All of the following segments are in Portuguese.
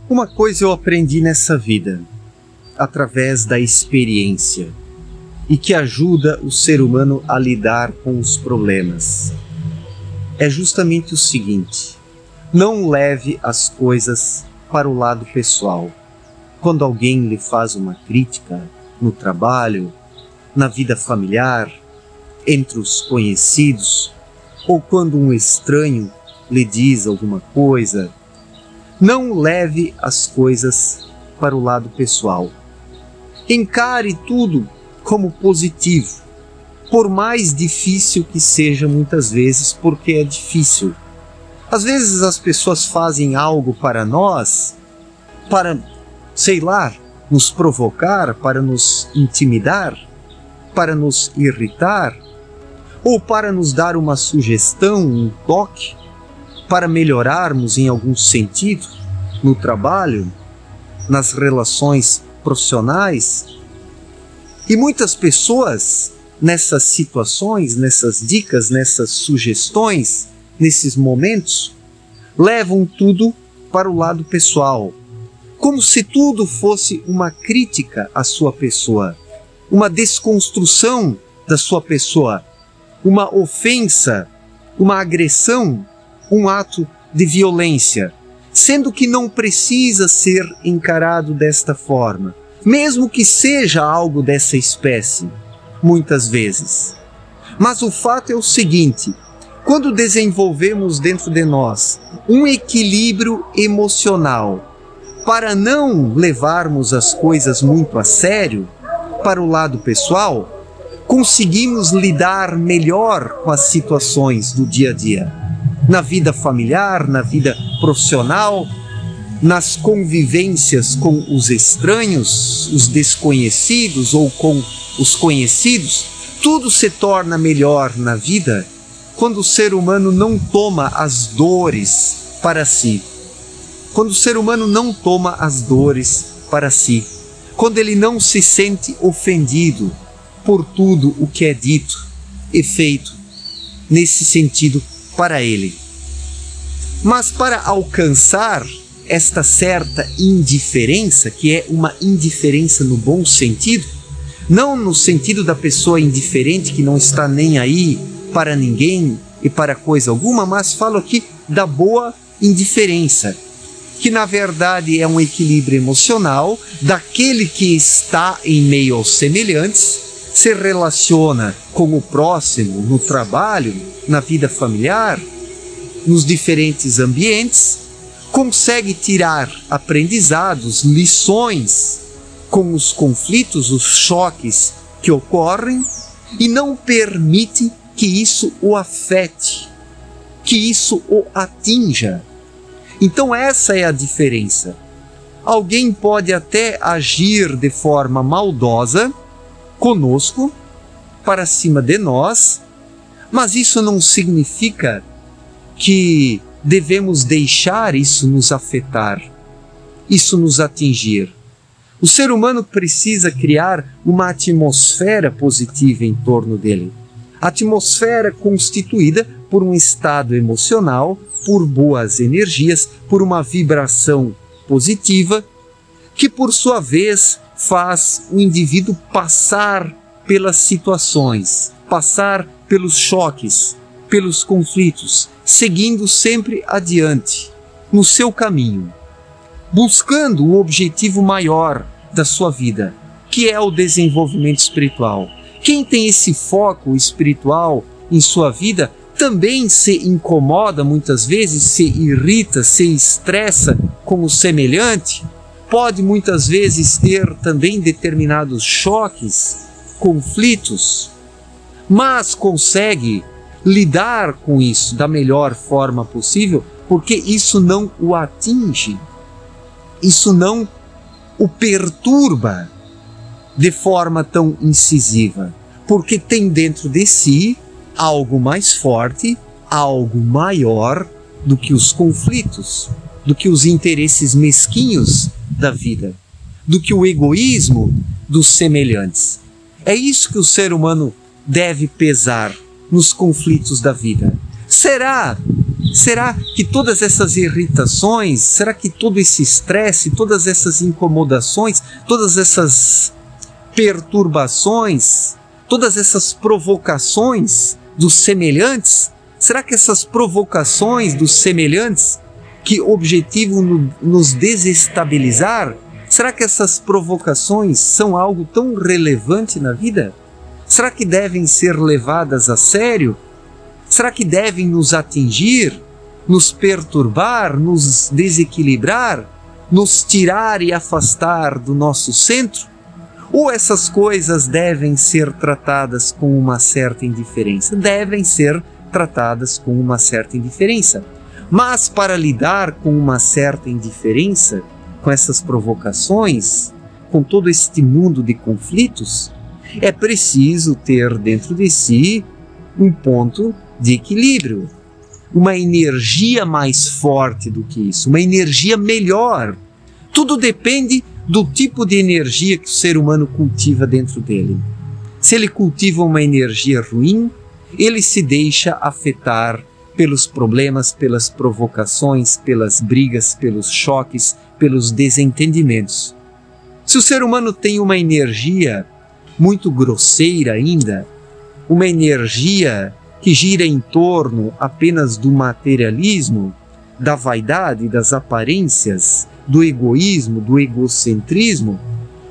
Uma coisa eu aprendi nessa vida, através da experiência, e que ajuda o ser humano a lidar com os problemas. É justamente o seguinte: não leve as coisas para o lado pessoal. Quando alguém lhe faz uma crítica no trabalho, na vida familiar, entre os conhecidos, ou quando um estranho lhe diz alguma coisa, não leve as coisas para o lado pessoal. Encare tudo como positivo, por mais difícil que seja muitas vezes, porque é difícil. Às vezes as pessoas fazem algo para nós, para, sei lá, nos provocar, para nos intimidar, para nos irritar, ou para nos dar uma sugestão, um toque, para melhorarmos em algum sentido, no trabalho, nas relações profissionais. E muitas pessoas, nessas situações, nessas dicas, nessas sugestões, nesses momentos, levam tudo para o lado pessoal, como se tudo fosse uma crítica à sua pessoa, uma desconstrução da sua pessoa, uma ofensa, uma agressão, um ato de violência, sendo que não precisa ser encarado desta forma, mesmo que seja algo dessa espécie, muitas vezes. Mas o fato é o seguinte: quando desenvolvemos dentro de nós um equilíbrio emocional, para não levarmos as coisas muito a sério, para o lado pessoal, conseguimos lidar melhor com as situações do dia a dia, na vida familiar, na vida profissional, nas convivências com os estranhos, os desconhecidos ou com os conhecidos. Tudo se torna melhor na vida quando o ser humano não toma as dores para si. Quando o ser humano não toma as dores para si. Quando ele não se sente ofendido por tudo o que é dito e feito nesse sentido para ele. Mas para alcançar esta certa indiferença, que é uma indiferença no bom sentido, não no sentido da pessoa indiferente que não está nem aí para ninguém e para coisa alguma, mas falo aqui da boa indiferença, que na verdade é um equilíbrio emocional daquele que está em meio aos semelhantes, se relaciona com o próximo no trabalho, na vida familiar, nos diferentes ambientes, consegue tirar aprendizados, lições com os conflitos, os choques que ocorrem e não permite que isso o afete, que isso o atinja. Então essa é a diferença. Alguém pode até agir de forma maldosa conosco, para cima de nós, mas isso não significa que devemos deixar isso nos afetar, isso nos atingir. O ser humano precisa criar uma atmosfera positiva em torno dele. Atmosfera constituída por um estado emocional, por boas energias, por uma vibração positiva, que por sua vez faz o indivíduo passar pelas situações, passar pelos choques, pelos conflitos, seguindo sempre adiante, no seu caminho, buscando o objetivo maior da sua vida, que é o desenvolvimento espiritual. Quem tem esse foco espiritual em sua vida também se incomoda muitas vezes, se irrita, se estressa com o semelhante, pode muitas vezes ter também determinados choques, conflitos, mas consegue lidar com isso da melhor forma possível, porque isso não o atinge, isso não o perturba de forma tão incisiva, porque tem dentro de si algo mais forte, algo maior do que os conflitos, do que os interesses mesquinhos da vida, do que o egoísmo dos semelhantes. É isso que o ser humano deve pesar nos conflitos da vida. Será Será que todas essas irritações, será que todo esse estresse, todas essas incomodações, todas essas perturbações, todas essas provocações dos semelhantes, será que essas provocações dos semelhantes que objetivam nos desestabilizar, será que essas provocações são algo tão relevante na vida? Será que devem ser levadas a sério? Será que devem nos atingir, nos perturbar, nos desequilibrar, nos tirar e afastar do nosso centro? Ou essas coisas devem ser tratadas com uma certa indiferença? Devem ser tratadas com uma certa indiferença. Mas para lidar com uma certa indiferença, com essas provocações, com todo este mundo de conflitos, é preciso ter dentro de si um ponto de equilíbrio, uma energia mais forte do que isso, uma energia melhor. Tudo depende do tipo de energia que o ser humano cultiva dentro dele. Se ele cultiva uma energia ruim, ele se deixa afetar pelos problemas, pelas provocações, pelas brigas, pelos choques, pelos desentendimentos. Se o ser humano tem uma energia muito grosseira ainda, uma energia que gira em torno apenas do materialismo, da vaidade, das aparências, do egoísmo, do egocentrismo,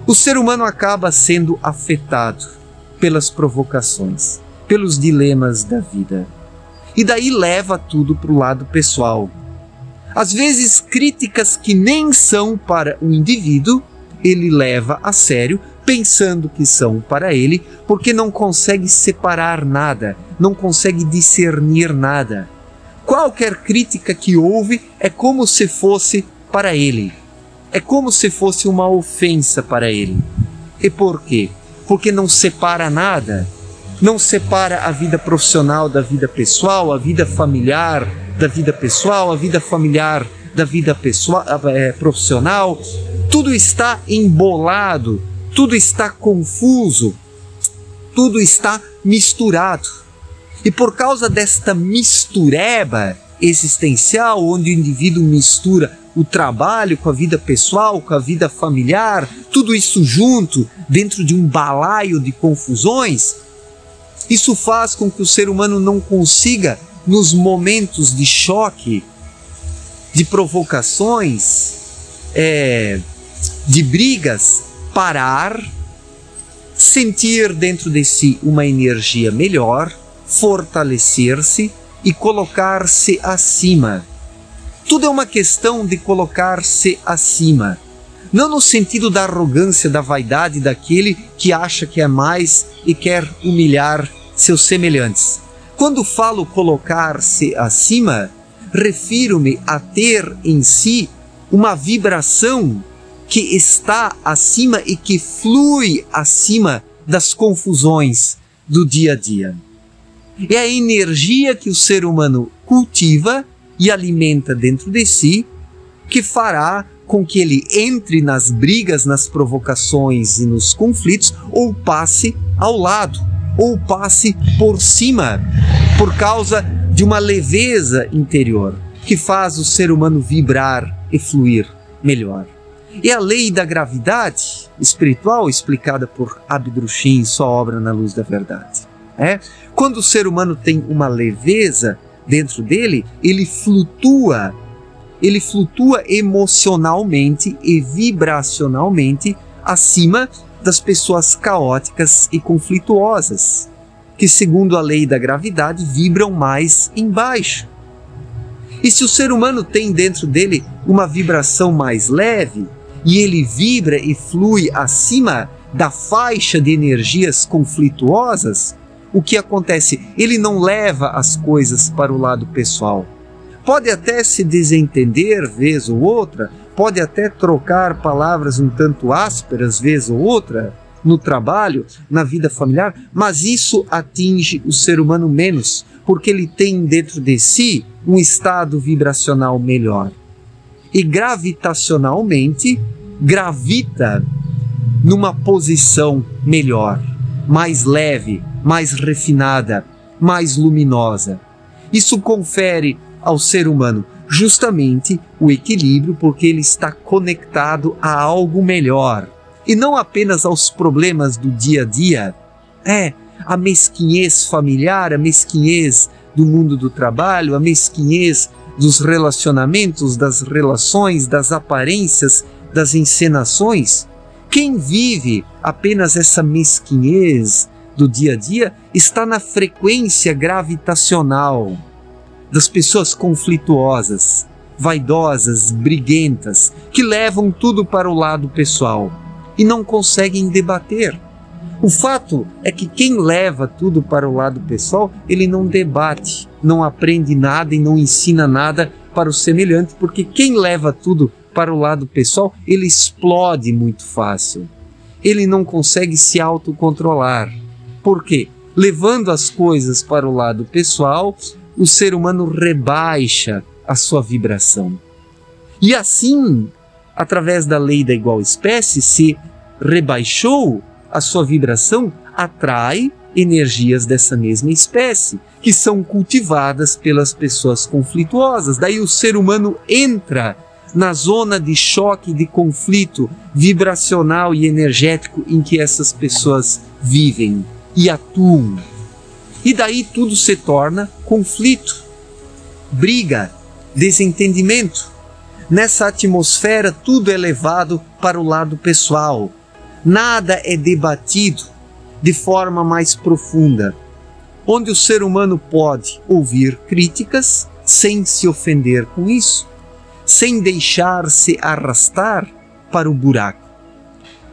o ser humano acaba sendo afetado pelas provocações, pelos dilemas da vida. E daí leva tudo para o lado pessoal. Às vezes, críticas que nem são para o indivíduo, ele leva a sério, pensando que são para ele, porque não consegue separar nada, não consegue discernir nada. Qualquer crítica que ouve é como se fosse para ele. É como se fosse uma ofensa para ele. E por quê? Porque não separa nada. Não separa a vida profissional da vida pessoal, a vida familiar da vida pessoal, a vida familiar da vida pessoal, profissional. Tudo está embolado, tudo está confuso, tudo está misturado. E por causa desta mistureba existencial, onde o indivíduo mistura o trabalho com a vida pessoal, com a vida familiar, tudo isso junto, dentro de um balaio de confusões, isso faz com que o ser humano não consiga, nos momentos de choque, de provocações, de brigas, parar, sentir dentro de si uma energia melhor, fortalecer-se e colocar-se acima. Tudo é uma questão de colocar-se acima. Não no sentido da arrogância, da vaidade daquele que acha que é mais e quer humilhar seus semelhantes. Quando falo colocar-se acima, refiro-me a ter em si uma vibração que está acima e que flui acima das confusões do dia a dia. É a energia que o ser humano cultiva e alimenta dentro de si que fará com que ele entre nas brigas, nas provocações e nos conflitos, ou passe ao lado, ou passe por cima, por causa de uma leveza interior que faz o ser humano vibrar e fluir melhor. É a lei da gravidade espiritual explicada por Abdrushim em sua obra Na Luz da Verdade. Quando o ser humano tem uma leveza dentro dele, ele flutua emocionalmente e vibracionalmente acima das pessoas caóticas e conflituosas, que, segundo a lei da gravidade, vibram mais embaixo. E se o ser humano tem dentro dele uma vibração mais leve, e ele vibra e flui acima da faixa de energias conflituosas, o que acontece? Ele não leva as coisas para o lado pessoal. Pode até se desentender vez ou outra, pode até trocar palavras um tanto ásperas vez ou outra, no trabalho, na vida familiar, mas isso atinge o ser humano menos, porque ele tem dentro de si um estado vibracional melhor. E gravitacionalmente, gravita numa posição melhor, mais leve, mais refinada, mais luminosa. Isso confere ao ser humano? Justamente o equilíbrio, porque ele está conectado a algo melhor. E não apenas aos problemas do dia a dia. A mesquinhez familiar, a mesquinhez do mundo do trabalho, a mesquinhez dos relacionamentos, das relações, das aparências, das encenações. Quem vive apenas essa mesquinhez do dia a dia está na frequência gravitacional das pessoas conflituosas, vaidosas, briguentas, que levam tudo para o lado pessoal e não conseguem debater. O fato é que quem leva tudo para o lado pessoal, ele não debate, não aprende nada e não ensina nada para o semelhante, porque quem leva tudo para o lado pessoal, ele explode muito fácil. Ele não consegue se autocontrolar. Por quê? Levando as coisas para o lado pessoal, o ser humano rebaixa a sua vibração. E assim, através da lei da igual espécie, se rebaixou a sua vibração, atrai energias dessa mesma espécie, que são cultivadas pelas pessoas conflituosas. Daí o ser humano entra na zona de choque, de conflito vibracional e energético em que essas pessoas vivem e atuam. E daí tudo se torna conflito, briga, desentendimento. Nessa atmosfera tudo é levado para o lado pessoal. Nada é debatido de forma mais profunda, onde o ser humano pode ouvir críticas sem se ofender com isso, sem deixar-se arrastar para o buraco.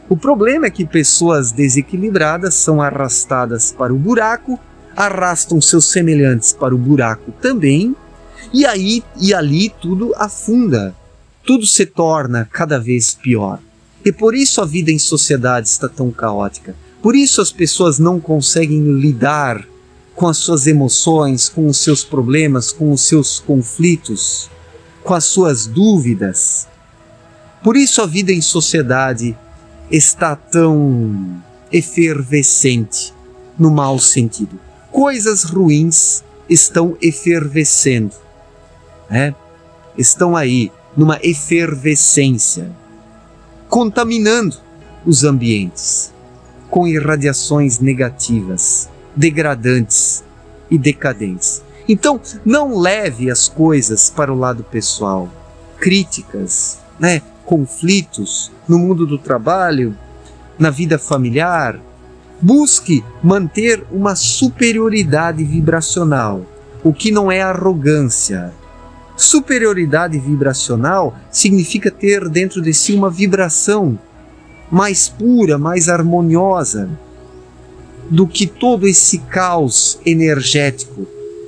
O problema é que pessoas desequilibradas são arrastadas para o buraco, arrastam seus semelhantes para o buraco também, e ali tudo afunda, tudo se torna cada vez pior. E por isso a vida em sociedade está tão caótica. Por isso as pessoas não conseguem lidar com as suas emoções, com os seus problemas, com os seus conflitos, com as suas dúvidas. Por isso a vida em sociedade está tão efervescente, no mau sentido. Coisas ruins estão efervescendo, estão aí numa efervescência, contaminando os ambientes com irradiações negativas, degradantes e decadentes. Então, não leve as coisas para o lado pessoal. Críticas, conflitos no mundo do trabalho, na vida familiar. Busque manter uma superioridade vibracional, o que não é arrogância. Superioridade vibracional significa ter dentro de si uma vibração mais pura, mais harmoniosa do que todo esse caos energético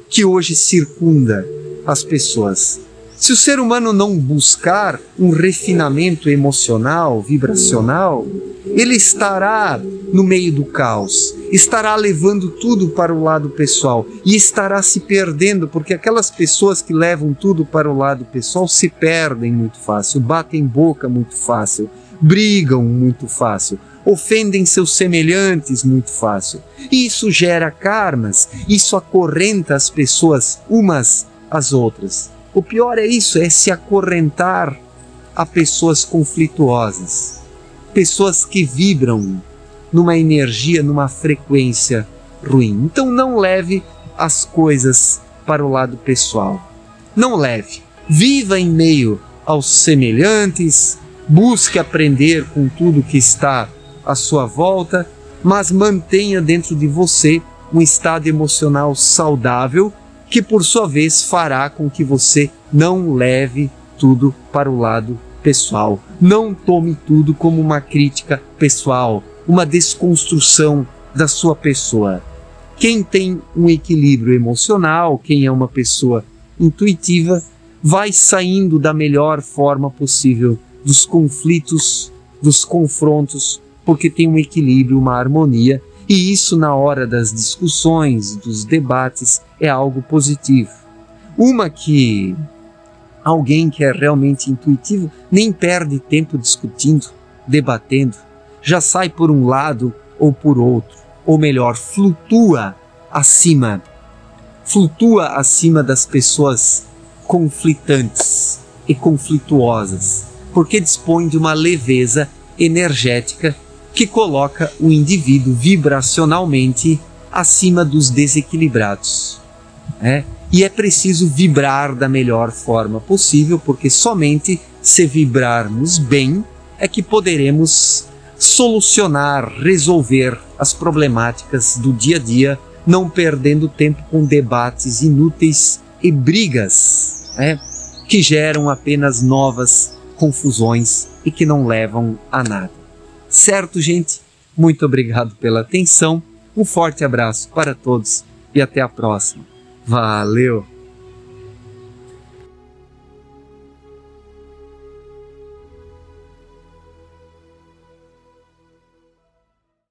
que hoje circunda as pessoas. Se o ser humano não buscar um refinamento emocional, vibracional, ele estará no meio do caos, estará levando tudo para o lado pessoal e estará se perdendo, porque aquelas pessoas que levam tudo para o lado pessoal se perdem muito fácil, batem boca muito fácil, brigam muito fácil, ofendem seus semelhantes muito fácil. E isso gera karmas, isso acorrenta as pessoas umas às outras. O pior é isso, é se acorrentar a pessoas conflituosas, pessoas que vibram numa energia, numa frequência ruim. Então não leve as coisas para o lado pessoal. Não leve. Viva em meio aos semelhantes, busque aprender com tudo que está à sua volta, mas mantenha dentro de você um estado emocional saudável, que por sua vez fará com que você não leve tudo para o lado pessoal. Não tome tudo como uma crítica pessoal, uma desconstrução da sua pessoa. Quem tem um equilíbrio emocional, quem é uma pessoa intuitiva, vai saindo da melhor forma possível dos conflitos, dos confrontos, porque tem um equilíbrio, uma harmonia, e isso na hora das discussões, dos debates, é algo positivo. Alguém que é realmente intuitivo nem perde tempo discutindo, debatendo, já sai por um lado ou por outro, ou melhor, flutua acima das pessoas conflitantes e conflituosas, porque dispõe de uma leveza energética que coloca o indivíduo vibracionalmente acima dos desequilibrados. E é preciso vibrar da melhor forma possível, porque somente se vibrarmos bem é que poderemos solucionar, resolver as problemáticas do dia a dia, não perdendo tempo com debates inúteis e brigas, que geram apenas novas confusões e que não levam a nada. Certo, gente? Muito obrigado pela atenção, um forte abraço para todos e até a próxima. Valeu!